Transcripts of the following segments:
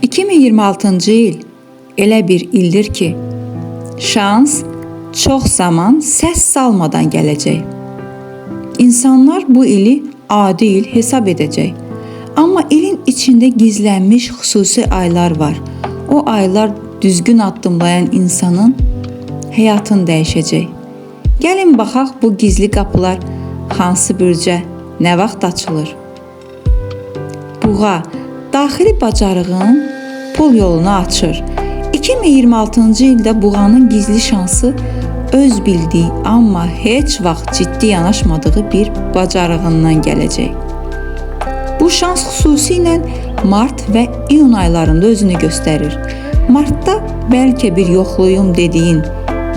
2026-cı il elə bir ildir ki, şans çox zaman səs salmadan gələcək. İnsanlar bu ili adi il hesab edəcək. Amma ilin içində gizlənmiş xüsusi aylar var. O aylar düzgün addımlayan insanın həyatını dəyişəcək. Gəlin baxaq bu gizli qapılar hansı bürcə, nə vaxt açılır? Buğa, daxili bacarığın pul yolunu açır. 2026-cı ildə buğanın gizli şansı öz bildiyi, amma heç vaxt ciddi yanaşmadığı bir bacarığından gələcək. Bu şans xüsusilə mart və iyun aylarında özünü göstərir. Martda bəlkə bir yoxluyum dediyin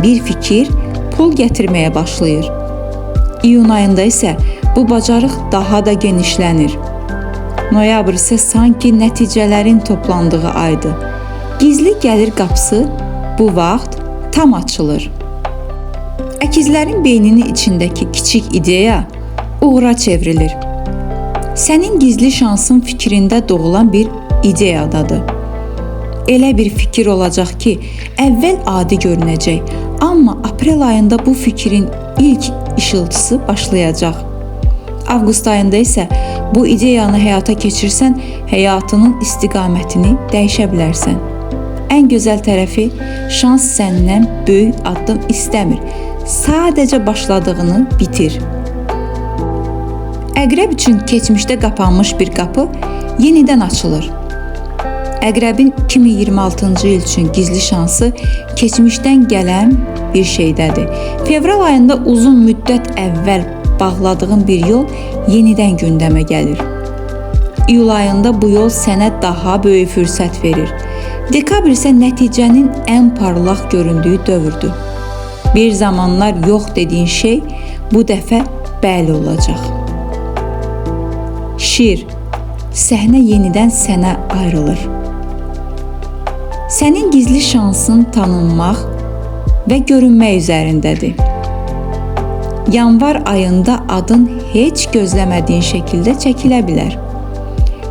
bir fikir pul gətirməyə başlayır. İyun ayında isə bu bacarıq daha da genişlənir. Noyabr isə sanki nəticələrin toplandığı aydır. Gizli gəlir qapısı bu vaxt tam açılır. Əkizlərin beyninin içindəki kiçik ideya uğura çevrilir. Sənin gizli şansın fikrində doğulan bir ideyadadır. Elə bir fikir olacaq ki, əvvəl adi görünəcək, amma aprel ayında bu fikrin ilk işıltısı başlayacaq. Avqust ayında isə bu ideyanı həyata keçirsən, həyatının istiqamətini dəyişə bilərsən. Ən gözəl tərəfi, şans səndən böyük addım istəmir. Sadəcə başladığını bitir. Əqrəb üçün keçmişdə qapanmış bir qapı yenidən açılır. Əqrəbin 2026-cı il üçün gizli şansı keçmişdən gələn bir şeydədir. Fevral ayında uzun müddət əvvəl bağladığın bir yol yenidən gündəmə gəlir. İyul ayında bu yol sənə daha böyük fürsət verir. Dekabr isə nəticənin ən parlaq göründüyü dövrdür. Bir zamanlar yox dediyin şey bu dəfə bəli olacaq. Şir, səhnə yenidən sənə ayrılır. Sənin gizli şansın tanınmaq və görünmək üzərindədir. Yanvar ayında adın heç gözləmədiyin şəkildə çəkilə bilər.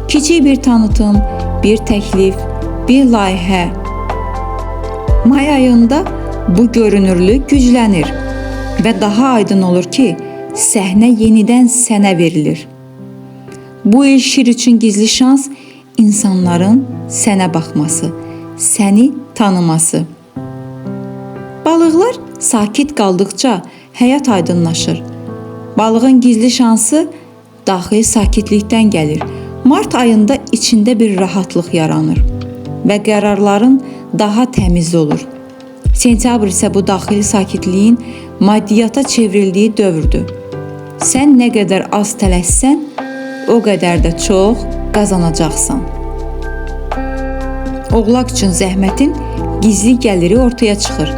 Kiçik bir tanıtım, bir təklif, bir layihə. May ayında bu görünürlük güclənir və daha aydın olur ki, səhnə yenidən sənə verilir. Bu il şir üçün gizli şans insanların sənə baxması, səni tanıması. Balıqlar sakit qaldıqca həyat aydınlaşır. Balığın gizli şansı daxili sakitlikdən gəlir. Mart ayında içində bir rahatlıq yaranır və qərarların daha təmiz olur. Sentyabr isə bu daxili sakitliyin maddiyata çevrildiyi dövrdür. Sən nə qədər az tələssən, o qədər də çox qazanacaqsan. Oğlaq üçün zəhmətin gizli gəliri ortaya çıxır.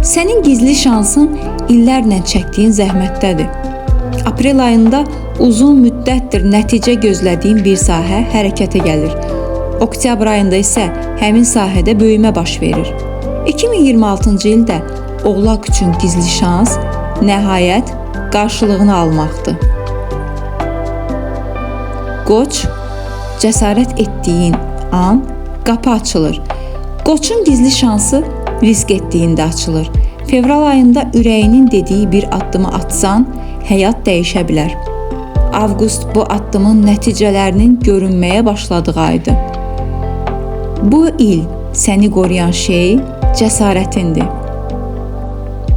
Sənin gizli şansın illərlə çəkdiyin zəhmətdədir. Aprel ayında uzun müddətdir nəticə gözlədiyin bir sahə hərəkətə gəlir. Oktyabr ayında isə həmin sahədə böyümə baş verir. 2026-cı ildə Oğlaq üçün gizli şans nəhayət qarşılığını almaqdır. Qoç, cəsarət etdiyin an qapı açılır. Qoçun gizli şansı risk etdiyində açılır. Fevral ayında ürəyinin dediyi bir addımı atsan, həyat dəyişə bilər. Avqust bu addımın nəticələrinin görünməyə başladığı aydır. Bu il səni qoruyan şey cəsarətindir.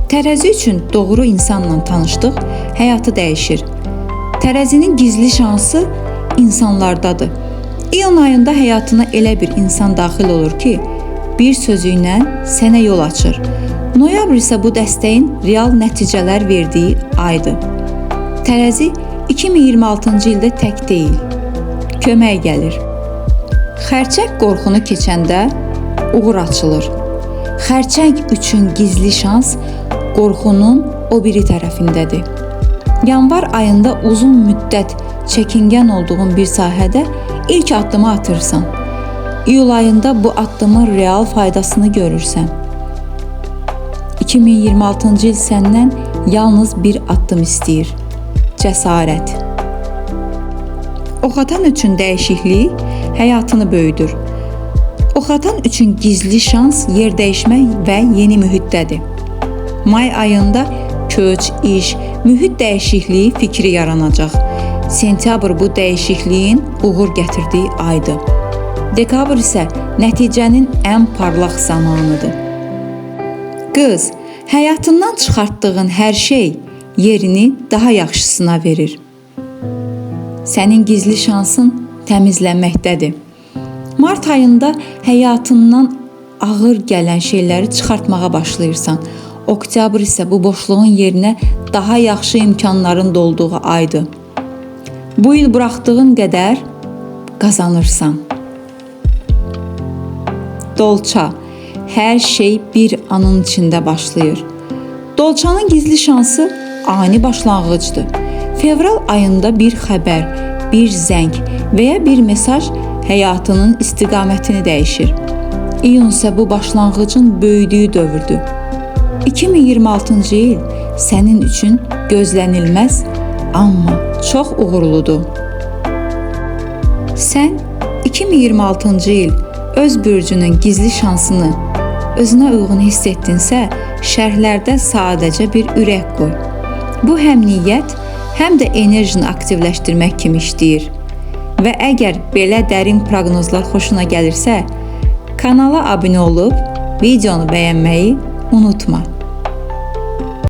Tərəzi üçün doğru insanla tanışdıq, həyatı dəyişir. Tərəzinin gizli şansı insanlardadır. İyun ayında həyatına elə bir insan daxil olur ki, bir sözü ilə sənə yol açır. Noyabr isə bu dəstəyin real nəticələr verdiyi aydır. Tərəzi 2026-cı ildə tək deyil, kömək gəlir. Xərçəng qorxunu keçəndə uğur açılır. Xərçəng üçün gizli şans qorxunun o biri tərəfindədir. Yanvar ayında uzun müddət çəkingən olduğun bir sahədə ilk addımı atırsan. İyul ayında bu addımın real faydasını görürsən. 2026-cı il səndən yalnız bir addım istəyir. Cəsarət. Oxatan üçün dəyişiklik həyatını böyüdür. Oxatan üçün gizli şans yer dəyişmək və yeni mühitdədir. May ayında köç, iş, mühit dəyişikliyi fikri yaranacaq. Sentyabr bu dəyişikliyin uğur gətirdiyi aydır. Dekabr isə nəticənin ən parlaq zamanıdır. Qız, həyatından çıxartdığın hər şey yerini daha yaxşısına verir. Sənin gizli şansın təmizlənməkdədir. Mart ayında həyatından ağır gələn şeyləri çıxartmağa başlayırsan. Oktyabr isə bu boşluğun yerinə daha yaxşı imkanların dolduğu aydır. Bu il buraxdığın qədər qazanırsan. Dolça, hər şey bir anın içində başlayır. Dolçanın gizli şansı ani başlanğıcdır. Fevral ayında bir xəbər, bir zəng və ya bir mesaj həyatının istiqamətini dəyişir. İyun isə bu başlanğıcın böyüdüyü dövrdür. 2026-cı il sənin üçün gözlənilməz, amma çox uğurludur. Sən 2026-cı il öz bürcünün gizli şansını özünə uyğun hiss etdinsə, şərhlərdə sadəcə bir ürək qoy. Bu həm niyyət, həm də enerjini aktivləşdirmək kimi işləyir. Və əgər belə dərin proqnozlar xoşuna gəlirsə, kanala abunə olub, videonu bəyənməyi unutma.